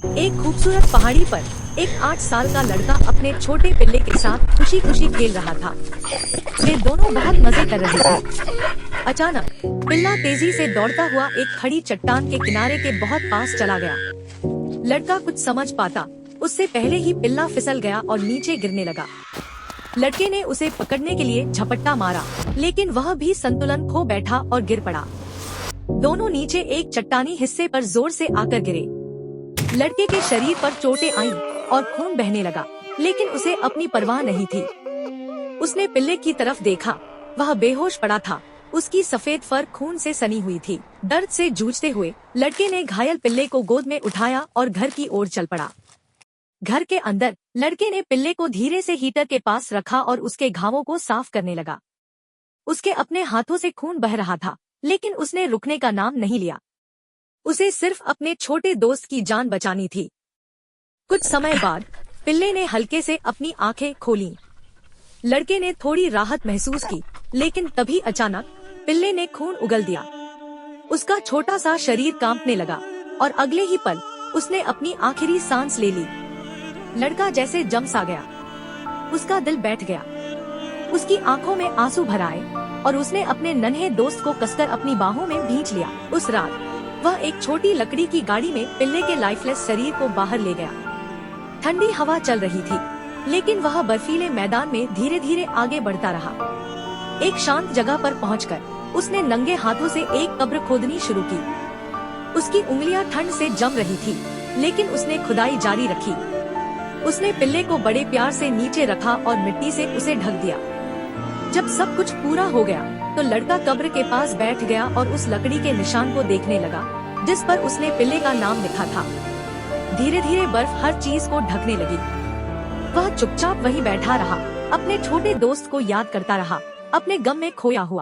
एक खूबसूरत पहाड़ी पर एक 8 साल का लड़का अपने छोटे पिल्ले के साथ खुशी खुशी खेल रहा था। वे दोनों बहुत मजे कर रहे थे। अचानक पिल्ला तेजी से दौड़ता हुआ एक खड़ी चट्टान के किनारे के बहुत पास चला गया। लड़का कुछ समझ पाता उससे पहले ही पिल्ला फिसल गया और नीचे गिरने लगा। लड़के ने उसे पकड़ने के लिए झपट्टा मारा, लेकिन वह भी संतुलन खो बैठा और गिर पड़ा। दोनों नीचे एक चट्टानी हिस्से पर जोर से आकर गिरे। लड़के के शरीर पर चोटें आईं और खून बहने लगा, लेकिन उसे अपनी परवाह नहीं थी। उसने पिल्ले की तरफ देखा, वह बेहोश पड़ा था। उसकी सफेद फर खून से सनी हुई थी। दर्द से जूझते हुए लड़के ने घायल पिल्ले को गोद में उठाया और घर की ओर चल पड़ा। घर के अंदर लड़के ने पिल्ले को धीरे से हीटर के पास रखा और उसके घावों को साफ करने लगा। उसके अपने हाथों से खून बह रहा था, लेकिन उसने रुकने का नाम नहीं लिया। उसे सिर्फ अपने छोटे दोस्त की जान बचानी थी। कुछ समय बाद पिल्ले ने हल्के से अपनी आंखें खोलीं। लड़के ने थोड़ी राहत महसूस की, लेकिन तभी अचानक पिल्ले ने खून उगल दिया। उसका छोटा सा शरीर कांपने लगा और अगले ही पल उसने अपनी आखिरी सांस ले ली। लड़का जैसे जम सा गया, उसका दिल बैठ गया। उसकी आंखों में आंसू भर आए और उसने अपने नन्हे दोस्त को कसकर अपनी बाहों में भींच लिया। उस रात वह एक छोटी लकड़ी की गाड़ी में पिल्ले के लाइफलेस शरीर को बाहर ले गया। ठंडी हवा चल रही थी, लेकिन वह बर्फीले मैदान में धीरे धीरे आगे बढ़ता रहा। एक शांत जगह पर पहुंचकर उसने नंगे हाथों से एक कब्र खोदनी शुरू की। उसकी उंगलियां ठंड से जम रही थी, लेकिन उसने खुदाई जारी रखी। उसने पिल्ले को बड़े प्यार से नीचे रखा और मिट्टी से उसे ढक दिया। जब सब कुछ पूरा हो गया तो लड़का कब्र के पास बैठ गया और उस लकड़ी के निशान को देखने लगा, जिस पर उसने पिल्ले का नाम लिखा था। धीरे धीरे बर्फ हर चीज को ढकने लगी। वह चुपचाप वहीं बैठा रहा, अपने छोटे दोस्त को याद करता रहा, अपने गम में खोया हुआ।